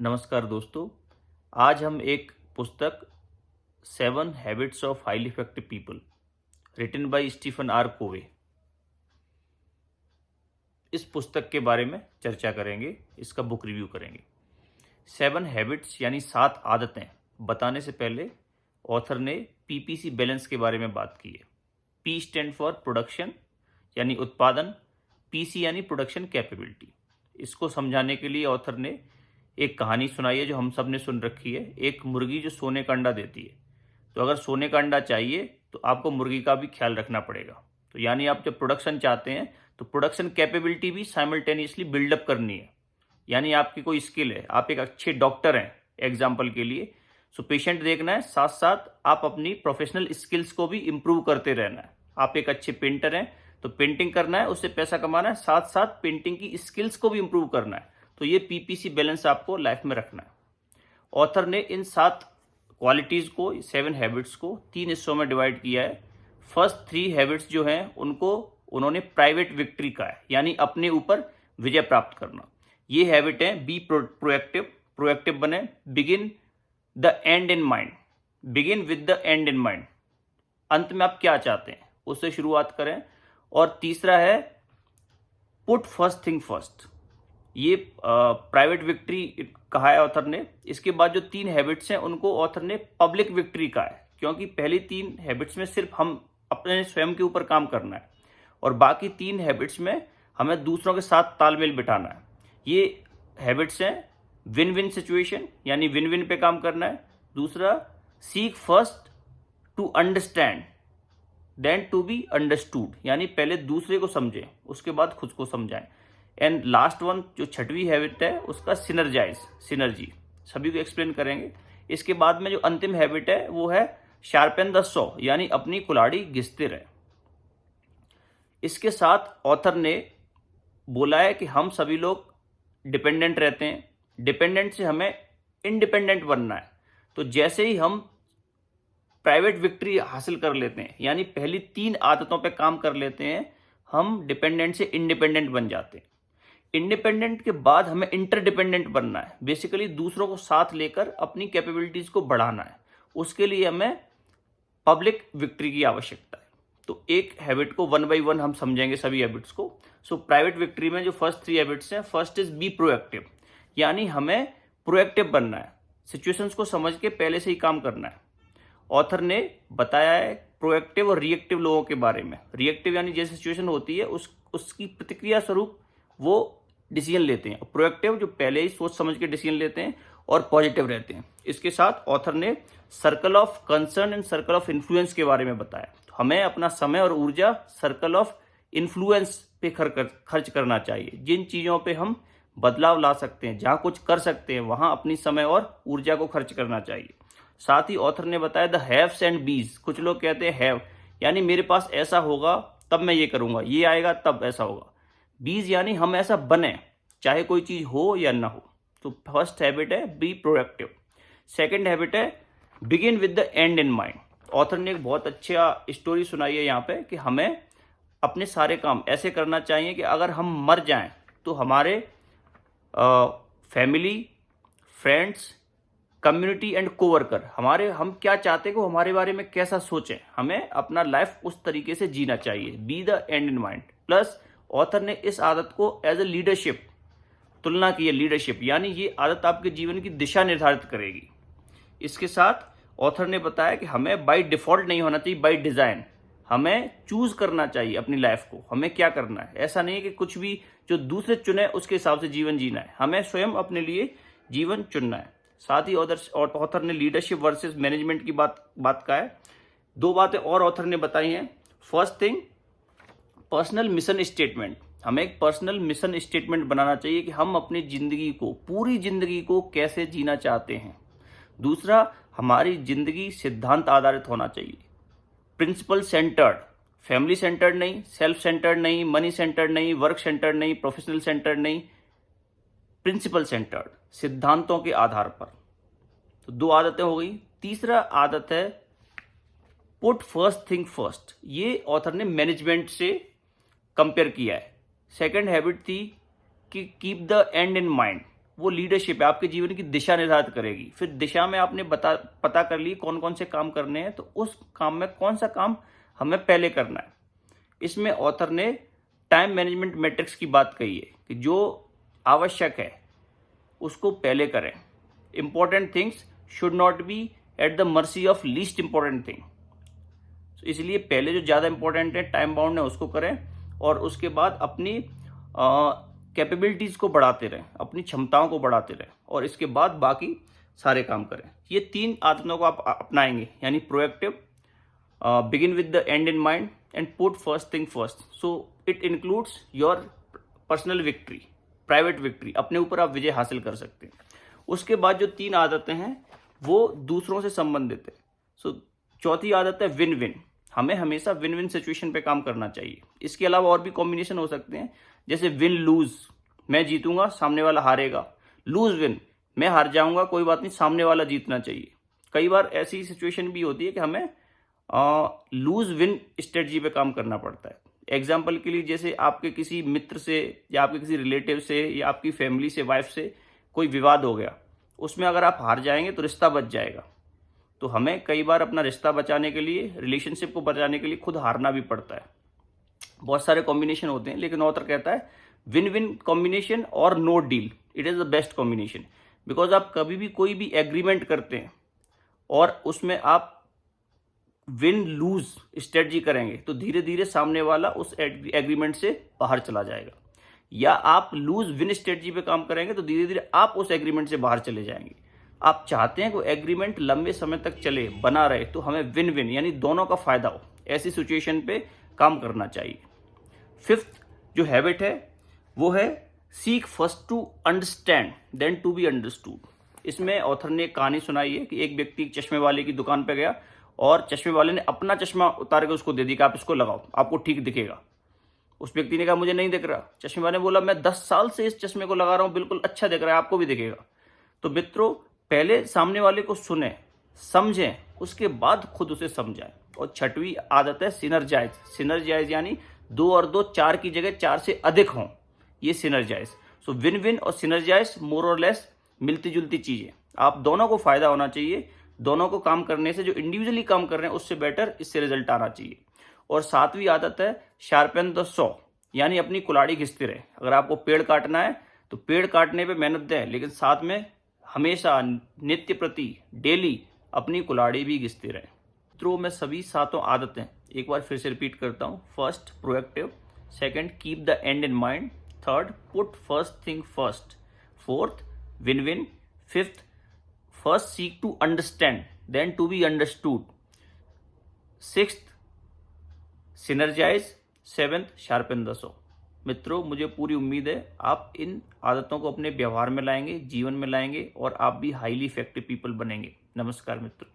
नमस्कार दोस्तों। आज हम एक पुस्तक 7 habits of highly effective people written by Stephen R Covey, इस पुस्तक के बारे में चर्चा करेंगे। इसका बुक रिव्यू करेंगे। 7 हैबिट्स यानी 7 आदतें बताने से पहले ऑथर ने पीपीसी बैलेंस के बारे में बात की है। पी स्टैंड फॉर प्रोडक्शन यानी उत्पादन, पीसी यानी प्रोडक्शन कैपेबिलिटी। इसको समझाने के लिए ऑथर ने एक कहानी सुनाई है जो हम सब ने सुन रखी है। एक मुर्गी जो सोने का अंडा देती है, तो अगर सोने का अंडा चाहिए तो आपको मुर्गी का भी ख्याल रखना पड़ेगा। तो यानी आप जब प्रोडक्शन चाहते हैं तो प्रोडक्शन कैपेबिलिटी भी साइमल्टेनियसली बिल्डअप करनी है। यानी आपकी कोई स्किल है, आप एक अच्छे डॉक्टर हैं एग्जाम्पल के लिए, सो पेशेंट देखना है, साथ साथ आप अपनी प्रोफेशनल स्किल्स को भी इम्प्रूव करते रहना है। आप एक अच्छे पेंटर हैं तो पेंटिंग करना है, उससे पैसा कमाना है, साथ साथ पेंटिंग की स्किल्स को भी इम्प्रूव करना है। तो ये पीपीसी बैलेंस आपको लाइफ में रखना है। ऑथर ने इन 7 क्वालिटीज को, 7 हैबिट्स को 3 हिस्सों में डिवाइड किया है। फर्स्ट 3 हैबिट्स जो हैं उनको उन्होंने प्राइवेट विक्ट्री का है, यानी अपने ऊपर विजय प्राप्त करना। ये हैबिट है बी प्रोएक्टिव, प्रोएक्टिव बने, begin the end in mind, begin with the end in mind, अंत में आप क्या चाहते हैं उससे शुरुआत करें। और तीसरा है पुट फर्स्ट थिंग फर्स्ट, ये प्राइवेट विक्ट्री कहा है ऑथर ने। इसके बाद जो 3 हैबिट्स हैं उनको ऑथर ने पब्लिक विक्ट्री कहा है, क्योंकि पहली 3 हैबिट्स में सिर्फ हम अपने स्वयं के ऊपर काम करना है और बाकी 3 हैबिट्स में हमें दूसरों के साथ तालमेल बिठाना है। ये हैबिट्स हैं विन विन सिचुएशन, यानी विन विन पे काम करना है। दूसरा, seek first to understand then to be understood, यानी पहले दूसरे को समझें उसके बाद खुद को समझाएं। एंड लास्ट वन जो 6वीं हैबिट है उसका सिनर्जाइज, सिनर्जी, सभी को एक्सप्लेन करेंगे। इसके बाद में जो अंतिम हैबिट है वो है शार्पेन द सॉ, यानी अपनी कुल्हाड़ी घिसते रहे। इसके साथ ऑथर ने बोला है कि हम सभी लोग डिपेंडेंट रहते हैं, डिपेंडेंट से हमें इंडिपेंडेंट बनना है। तो जैसे ही हम प्राइवेट विक्ट्री हासिल कर लेते हैं, यानी पहली 3 आदतों पे काम कर लेते हैं, हम डिपेंडेंट से इंडिपेंडेंट बन जाते हैं। इंडिपेंडेंट के बाद हमें इंटरडिपेंडेंट बनना है, बेसिकली दूसरों को साथ लेकर अपनी कैपेबिलिटीज को बढ़ाना है। उसके लिए हमें पब्लिक विक्ट्री की आवश्यकता है। तो एक हैबिट को 1 बाय 1 हम समझेंगे, सभी हैबिट्स को। सो प्राइवेट विक्ट्री में जो फर्स्ट 3 हैबिट्स हैं, फर्स्ट इज बी प्रोएक्टिव, यानी हमें प्रोएक्टिव बनना है, सिचुएशंस को समझ के पहले से ही काम करना है। ऑथर ने बताया है प्रोएक्टिव और रिएक्टिव लोगों के बारे में। रिएक्टिव यानी जैसी सिचुएशन होती है उसकी प्रतिक्रिया स्वरूप वो डिसीजन लेते हैं। प्रोएक्टिव जो पहले ही सोच समझ के डिसीजन लेते हैं और पॉजिटिव रहते हैं। इसके साथ ऑथर ने circle of concern and circle of influence के बारे में बताया। हमें अपना समय और ऊर्जा सर्कल ऑफ इन्फ्लुएंस पे खर्च करना चाहिए। जिन चीजों पे हम बदलाव ला सकते हैं, जहां कुछ कर सकते हैं, वहां अपनी समय और ऊर्जा को खर्च करना चाहिए। साथ ही ऑथर ने बताया द हैव्स एंड बीज। कुछ लोग कहते हैं हैव यानी मेरे पास ऐसा होगा तब मैं ये करूंगा, ये आएगा तब ऐसा होगा। बीज यानी हम ऐसा बने चाहे कोई चीज हो या ना हो। तो फर्स्ट हैबिट है बी प्रोएक्टिव। सेकंड हैबिट है begin with the end in mind. Author ने एक बहुत अच्छा स्टोरी सुनाई है यहाँ पे कि हमें अपने सारे काम ऐसे करना चाहिए कि अगर हम मर जाएं तो हमारे family, friends, community and co-worker हम क्या चाहते हैं, हमारे बारे में कैसा सोचें, हमें अपना लाइफ उस तरीके से जीना चाहिए। Be the end in mind. Plus author ने इस आदत को एज ए लीडरशिप तुलना की है। लीडरशिप यानी ये आदत आपके जीवन की दिशा निर्धारित करेगी। इसके साथ ऑथर ने बताया कि हमें बाय डिफॉल्ट नहीं होना चाहिए, बाय डिजाइन हमें चूज करना चाहिए अपनी लाइफ को, हमें क्या करना है। ऐसा नहीं है कि कुछ भी जो दूसरे चुने उसके हिसाब से जीवन जीना है, हमें स्वयं अपने लिए जीवन चुनना है। साथ ही ऑथर ने लीडरशिप वर्सेस मैनेजमेंट की बात का है। 2 बातें और ऑथर ने बताई हैं। First thing, personal mission statement. हमें एक पर्सनल मिशन स्टेटमेंट बनाना चाहिए कि हम अपनी जिंदगी को, पूरी जिंदगी को कैसे जीना चाहते हैं। दूसरा, हमारी जिंदगी सिद्धांत आधारित होना चाहिए, प्रिंसिपल सेंटर्ड, फैमिली सेंटर्ड नहीं, सेल्फ सेंटर्ड नहीं, मनी सेंटर्ड नहीं, वर्क सेंटर्ड नहीं, प्रोफेशनल सेंटर्ड नहीं, प्रिंसिपल सेंटर्ड, सिद्धांतों के आधार पर। तो 2 आदतें हो गई। तीसरा आदत है पुट फर्स्ट थिंग फर्स्ट। ये ऑथर ने मैनेजमेंट से कंपेयर किया है। सेकंड हैबिट थी कि keep the end in mind, वो लीडरशिप है, आपके जीवन की दिशा निर्धारित करेगी। फिर दिशा में आपने पता कर ली कौन कौन से काम करने हैं, तो उस काम में कौन सा काम हमें पहले करना है। इसमें ऑथर ने टाइम मैनेजमेंट मैट्रिक्स की बात कही है कि जो आवश्यक है उसको पहले करें। Important things should not be at the mercy of least important thing. इसलिए पहले जो ज़्यादा इंपॉर्टेंट है, टाइम बाउंड है, उसको करें और उसके बाद अपनी कैपेबिलिटीज़ को बढ़ाते रहें, अपनी क्षमताओं को बढ़ाते रहें और इसके बाद बाकी सारे काम करें। ये 3 आदतों को आप अपनाएंगे, यानी proactive, begin with the end in mind and put first thing first. So it includes your personal victory, private victory, अपने ऊपर आप विजय हासिल कर सकते हैं। उसके बाद जो 3 आदतें हैं वो दूसरों से संबंधित है। सो चौथी आदत है विन विन। हमें हमेशा विन विन सिचुएशन पे काम करना चाहिए। इसके अलावा और भी कॉम्बिनेशन हो सकते हैं, जैसे विन लूज, मैं जीतूंगा सामने वाला हारेगा, लूज विन, मैं हार जाऊंगा कोई बात नहीं सामने वाला जीतना चाहिए। कई बार ऐसी सिचुएशन भी होती है कि हमें लूज विन स्ट्रेटजी पे काम करना पड़ता है। एग्जाम्पल के लिए, जैसे आपके किसी मित्र से या आपके किसी रिलेटिव से या आपकी फैमिली से, वाइफ से कोई विवाद हो गया, उसमें अगर आप हार जाएंगे तो रिश्ता बच जाएगा। तो हमें कई बार अपना रिश्ता बचाने के लिए, रिलेशनशिप को बचाने के लिए खुद हारना भी पड़ता है। बहुत सारे कॉम्बिनेशन होते हैं, लेकिन ऑथर कहता है विन विन कॉम्बिनेशन और no deal, it is the best combination. Because आप कभी भी कोई भी एग्रीमेंट करते हैं और उसमें आप विन लूज स्ट्रेटजी करेंगे तो धीरे धीरे सामने वाला उस एग्रीमेंट से बाहर चला जाएगा, या आप लूज विन स्ट्रेटजी पे काम करेंगे तो धीरे धीरे आप उस एग्रीमेंट से बाहर चले जाएंगे। आप चाहते हैं कि एग्रीमेंट लंबे समय तक चले, बना रहे, तो हमें विन विन यानी दोनों का फायदा हो, ऐसी सिचुएशन पे काम करना चाहिए। 5th जो हैबिट है वो है seek first to understand then to be understood. इसमें ऑथर ने एक कहानी सुनाई है कि एक व्यक्ति एक चश्मे वाले की दुकान पे गया और चश्मे वाले ने अपना चश्मा उतार के उसको दे दी कि आप इसको लगाओ, आपको ठीक दिखेगा। उस व्यक्ति ने कहा मुझे नहीं दिख रहा। चश्मे वाले ने बोला मैं 10 साल से इस चश्मे को लगा रहा हूं, बिल्कुल अच्छा दिख रहा है, आपको भी दिखेगा। तो मित्रों, पहले सामने वाले को सुने, समझें, उसके बाद खुद उसे समझाएं। और 6वीं आदत है सिनर्जाइज। सिनर्जाइज यानी 2 और 2 4 की जगह 4 से अधिक हों, ये सिनर्जाइज। सो विन विन और सिनर्जाइज मोर और लेस मिलती जुलती चीजें। आप दोनों को फायदा होना चाहिए, दोनों को काम करने से जो इंडिविजुअली काम कर रहे हैं उससे बेटर इससे रिजल्ट आना चाहिए। और 7वीं आदत है शार्पन द सॉ, यानी अपनी कुल्हाड़ी घिसते रहे। अगर आपको पेड़ काटना है तो पेड़ काटने पे मेहनत दें, लेकिन साथ में हमेशा नित्य प्रति डेली अपनी कुल्हाड़ी भी घिसते रहें। तो मैं सभी 7 आदतें एक बार फिर से रिपीट करता हूँ। 1st proactive, 2nd keep the end in mind, 3rd put first thing first, 4th win win, 5th first seek to understand then to be understood, 6th synergize, 7th sharpen the saw. मित्रों, मुझे पूरी उम्मीद है आप इन आदतों को अपने व्यवहार में लाएंगे, जीवन में लाएंगे और आप भी हाईली इफेक्टिव पीपल बनेंगे। नमस्कार मित्रों।